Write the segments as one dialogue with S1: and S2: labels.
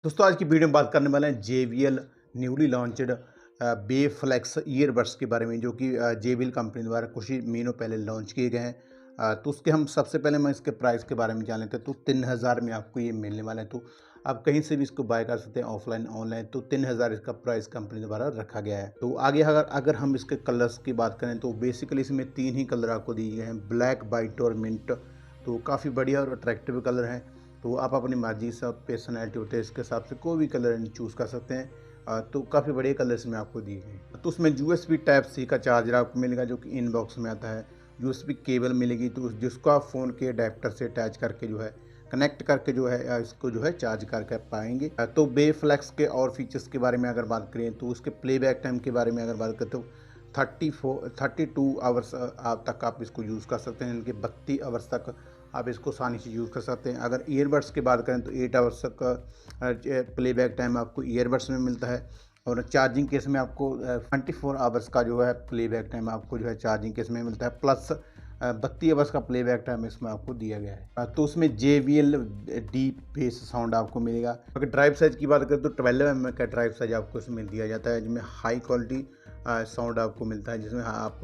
S1: दोस्तों आज की वीडियो में बात करने वाले हैं JBL न्यूली लॉन्च्ड बे फ्लेक्स ईयरबड्स के बारे में, जो कि JBL कंपनी द्वारा कुछ ही महीनों पहले लॉन्च किए गए हैं। तो उसके हम सबसे पहले मैं इसके प्राइस के बारे में जान लेते हैं। तो 3000 में आपको ये मिलने वाला है। तो आप कहीं से भी इसको बाय कर सकते हैं, ऑफलाइन ऑनलाइन। तो 3000 इसका प्राइस कंपनी द्वारा रखा गया है। तो आगे अगर अगर हम इसके कलर्स की बात करें तो बेसिकली इसमें 3 ही कलर आपको दिए गए हैं, ब्लैक, वाइट और मिंट। तो काफ़ी बढ़िया और अट्रैक्टिव कलर हैं। तो आप अपनी मर्जी से पर्सनैलिटी होते हैं, इसके हिसाब से कोई भी कलर चूज़ कर सकते हैं। तो काफ़ी बढ़िया कलर्स में आपको दिए गए हैं। तो उसमें USB टाइप सी का चार्जर आपको मिलेगा, जो कि इनबॉक्स में आता है। USB केबल मिलेगी, तो जिसको आप फ़ोन के अडेप्टर से अटैच करके जो है कनेक्ट करके जो है इसको जो है चार्ज करके पाएंगे। तो बे फ्लेक्स के और फीचर्स के बारे में अगर बात करें तो उसके प्लेबैक टाइम के बारे में अगर बात करें तो 32 आवर्स आप तक आप इसको यूज़ कर सकते हैं। इनके 32 आवर्स तक आप इसको आसानी से यूज़ कर सकते हैं। अगर ईयरबड्स की बात करें तो 8 आवर्स तक का प्लेबैक टाइम आपको ईयरबड्स में मिलता है। और चार्जिंग केस में आपको 24 आवर्स का जो है प्लेबैक टाइम आपको जो है चार्जिंग केस में मिलता है, प्लस 32 आवर्स का प्लेबैक टाइम इसमें आपको दिया गया है। तो उसमें JBL डीप बेस साउंड आपको मिलेगा। अगर ड्राइव साइज़ की बात करें तो 12 mm का ड्राइव साइज आपको इसमें दिया जाता है, जिसमें हाई क्वालिटी साउंड आपको मिलता है, जिसमें आप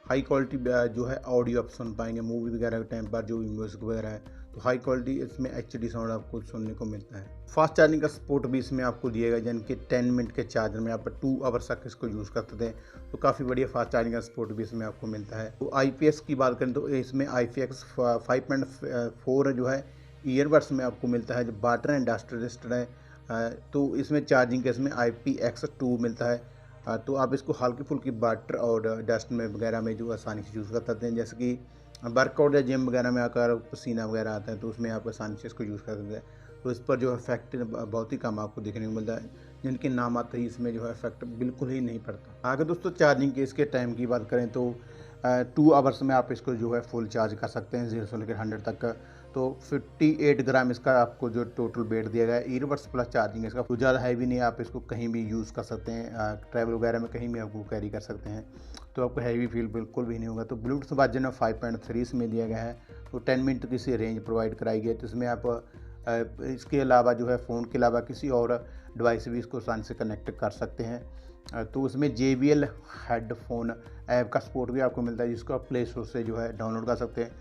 S1: हाई क्वालिटी जो है ऑडियो आप सुन पाएंगे। मूवी वगैरह के टाइम पर जो भी म्यूज़िक वगैरह है, तो हाई क्वालिटी इसमें HD साउंड आपको सुनने को मिलता है। फास्ट चार्जिंग का सपोर्ट भी इसमें आपको दिएगा, यानी कि 10 मिनट के चार्जर में आप 2 आवर्स तक इसको यूज़ कर सकते हैं। तो काफ़ी बढ़िया फास्ट चार्जिंग का सपोर्ट भी इसमें आपको मिलता है। तो IPS की बात करें तो इसमें IPX 5.4 जो है ईयरबड्स में आपको मिलता है, जो वाटर एंड डस्ट रेजिस्टेंट है। तो इसमें चार्जिंग केस में IPX2 मिलता है। तो आप इसको हल्की फुल्की वाटर और डस्ट में वगैरह में जो आसानी से यूज़ कर सकते हैं, जैसे कि वर्कआउट या जिम वगैरह में आकर पसीना वगैरह आता है, तो उसमें आप आसानी से इसको यूज़ कर सकते हैं। तो इस पर जो इफेक्ट बहुत ही कम आपको देखने को मिलता है, जिनके नाम आते ही इसमें जो है इफेक्ट बिल्कुल ही नहीं पड़ता। आगे दोस्तों चार्जिंग के इसके टाइम की बात करें तो 2 आवर्स में आप इसको जो है फुल चार्ज कर सकते हैं, 0 से लेकर 100 तक का। तो 58 ग्राम इसका आपको जो टोटल वेट दिया गया है, ईयरबड्स प्लस चार्जिंग इसका कुछ ज़्यादा हैवी नहीं है। आप इसको कहीं भी यूज़ कर सकते हैं, ट्रैवल वगैरह में कहीं भी आपको कैरी कर सकते हैं, तो आपको हैवी फील बिल्कुल भी नहीं होगा। तो ब्लूटूथ वर्जन 5.3 इसमें दिया गया है। तो 10 मिनट की सी रेंज प्रोवाइड कराई गई है। तो इसमें आप इसके अलावा जो है फ़ोन के अलावा किसी और डिवाइस से भी इसको आसानी से कनेक्ट कर सकते हैं। तो उसमें JBL हेडफोन ऐप का सपोर्ट भी आपको मिलता है, जिसको आप प्ले स्टोर से जो है डाउनलोड कर सकते हैं।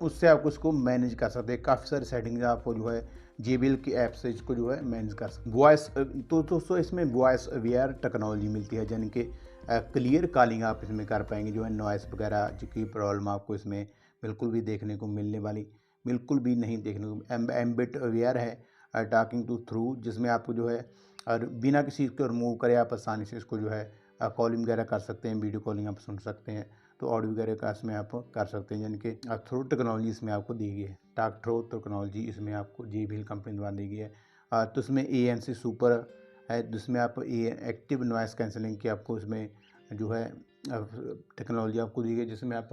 S1: उससे आप उसको मैनेज कर सकते हैं। काफ़ी सारी सेटिंग्स आपको जो है JBL की ऐप से इसको जो है मैनेज कर सकते हैं। वॉइस तो दोस्तों इसमें वॉइस अवेयर टेक्नोलॉजी मिलती है, यानी कि क्लियर कॉलिंग आप इसमें कर पाएंगे। जो है नॉइस वगैरह जो की प्रॉब्लम आपको इसमें बिल्कुल भी देखने को मिलने वाली बिल्कुल भी नहीं देखने को। एम्बिट अवेयर है टॉकिंग टू थ्रू, जिसमें आपको जो है और बिना किसी को रिमूव करे आप आसानी से इसको जो है कॉलिंग वगैरह कर सकते हैं, वीडियो कॉलिंग आप सुन सकते हैं। तो ऑडियो वगैरह का इसमें आप कर सकते हैं, यानी कि थ्रो टेक्नोलॉजी इसमें आपको दी गई है। टॉक थ्रो टेक्नोलॉजी इसमें आपको JBL कंपनी द्वारा दी गई है। तो इसमें ANC सुपर है, जिसमें आप एक्टिव नॉइस कैंसलिंग की आपको इसमें जो है टेक्नोलॉजी आपको दी गई, जिसमें आप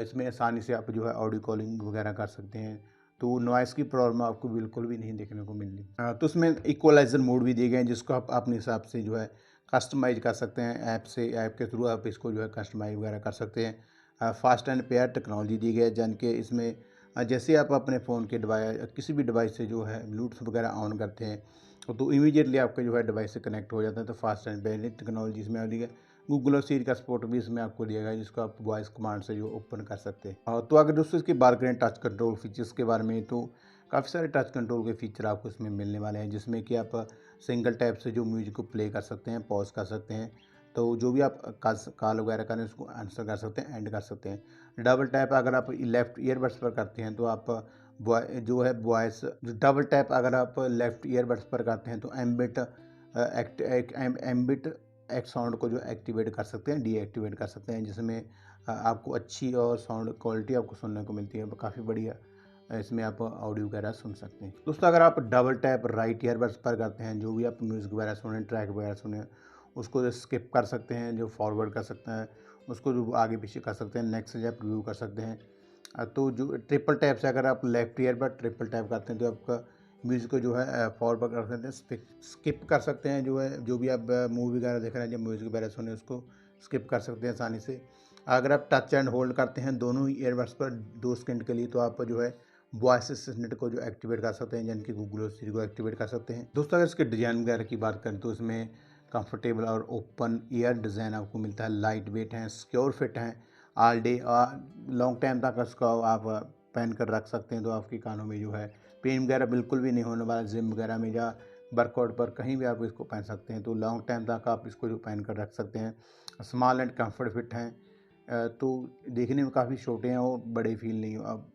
S1: इसमें आसानी से आप जो है ऑडियो कॉलिंग वगैरह कर सकते हैं। तो नॉइस की प्रॉब्लम आपको बिल्कुल भी नहीं देखने को मिलनी। तो उसमें इक्वलाइज़र मोड भी दिए गए हैं, जिसको आप अपने हिसाब से जो है कस्टमाइज़ कर सकते हैं। ऐप के थ्रू आप इसको जो है कस्टमाइज़ वगैरह कर सकते हैं। फास्ट एंड पेयर टेक्नोलॉजी दी गई है, जान के इसमें जैसे आप अपने फ़ोन के डिवाइस किसी भी डिवाइस से जो है ब्लूटूथ वगैरह ऑन करते हैं, तो इमीडिएटली आपके जो है डिवाइस से कनेक्ट हो जाता है। तो फास्ट एंड पेयर टेक्नोलॉजी इसमें दी है। गूगल और सीरी का सपोर्ट भी इसमें आपको दिया गया है, जिसको आप वॉइस कमांड से जो ओपन कर सकते हैं। तो अगर दोस्तों इसकी बात करें टच कंट्रोल फीचर्स के बारे में, तो काफ़ी सारे टच कंट्रोल के फीचर आपको इसमें मिलने वाले हैं, जिसमें कि आप सिंगल टैप से जो म्यूजिक को प्ले कर सकते हैं, पॉज कर सकते हैं। तो जो भी आप कॉल वगैरह करें उसको आंसर कर सकते हैं, एंड कर सकते हैं। डबल टैप अगर आप लेफ्ट ईयरबड्स पर करते हैं तो आप जो है वॉइस डबल टैप अगर आप लेफ्ट ईयरबड्स पर करते हैं तो एम्बिट एक साउंड को जो एक्टिवेट कर सकते हैं, डीएक्टिवेट कर सकते हैं, जिसमें आपको अच्छी और साउंड क्वालिटी आपको सुनने को मिलती है। काफ़ी बढ़िया इसमें आप ऑडियो वगैरह सुन सकते हैं। दोस्तों अगर आप डबल टैप राइट ईयरबड्स पर करते हैं, जो भी आप म्यूज़िक वगैरह सुने, ट्रैक वगैरह सुने, उसको स्किप कर सकते हैं, जो फॉरवर्ड कर सकते हैं, उसको जो आगे पीछे कर सकते हैं, नेक्स्ट स्टेप रिव्यू कर सकते हैं। तो जो ट्रिपल टैप से अगर आप लेफ्ट ईयरबड ट्रिपल टैप करते हैं तो आपका म्यूज़िक को जो है फॉरवर्ड कर सकते हैं, स्किप कर सकते हैं। जो है जो भी आप मूवी वगैरह देख रहे हैं, जब म्यूज़िक वगैरह सुने उसको स्किप कर सकते हैं आसानी से। अगर आप टच एंड होल्ड करते हैं दोनों ही ईयरबड्स पर 2 सेकंड के लिए, तो आप जो है वॉइस असिस्टेंट को जो एक्टिवेट कर सकते हैं, यानी कि गूगल और सिरी को एक्टिवेट कर सकते हैं। दोस्तों, अगर इसके डिज़ाइन वगैरह की बात करें तो इसमें कंफर्टेबल और ओपन एयर डिज़ाइन आपको मिलता है, लाइट वेट हैं, सिक्योर फिट हैं, ऑल डे लॉन्ग टाइम तक इसको आप पहन कर रख सकते हैं, तो आपके कानों में जो है पेन वगैरह बिल्कुल भी नहीं होने वाला। जिम वगैरह में या वर्कआउट पर कहीं भी आप इसको पहन सकते हैं, तो लॉन्ग टाइम तक आप इसको जो पहन कर रख सकते हैं। स्मॉल एंड कंफर्ट फिट हैं, तो देखने में काफ़ी छोटे हैं और बड़े फील नहीं आप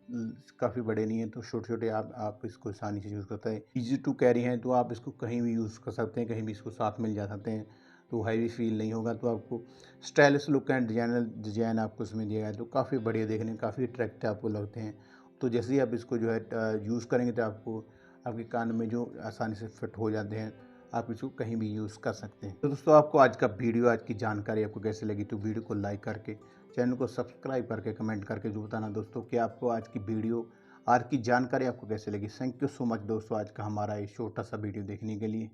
S1: काफ़ी बड़े नहीं हैं, तो छोटे-छोटे आप इसको आसानी से यूज़ करते हैं। ईज़ी टू कैरी हैं, तो आप इसको कहीं भी यूज़ कर सकते हैं, कहीं भी इसको साथ में ले जा सकते हैं, तो हैवी फील नहीं होगा। तो आपको स्टाइलिश लुक एंड डिज़ाइन आपको इसमें दिया है, तो काफ़ी बढ़िया देखने में काफ़ी अट्रैक्टिव आपको लगते हैं। तो जैसे ही आप इसको जो है यूज़ करेंगे, तो आपको आपके कान में जो आसानी से फिट हो जाते हैं, आप इसको कहीं भी यूज़ कर सकते हैं। तो दोस्तों, आपको आज का वीडियो, आज की जानकारी आपको कैसी लगी, तो वीडियो को लाइक करके, चैनल को सब्सक्राइब करके, कमेंट करके जो बताना दोस्तों कि आपको आज की वीडियो, आज की जानकारी आपको कैसी लगी। थैंक यू सो मच दोस्तों, आज का हमारा ये छोटा सा वीडियो देखने के लिए।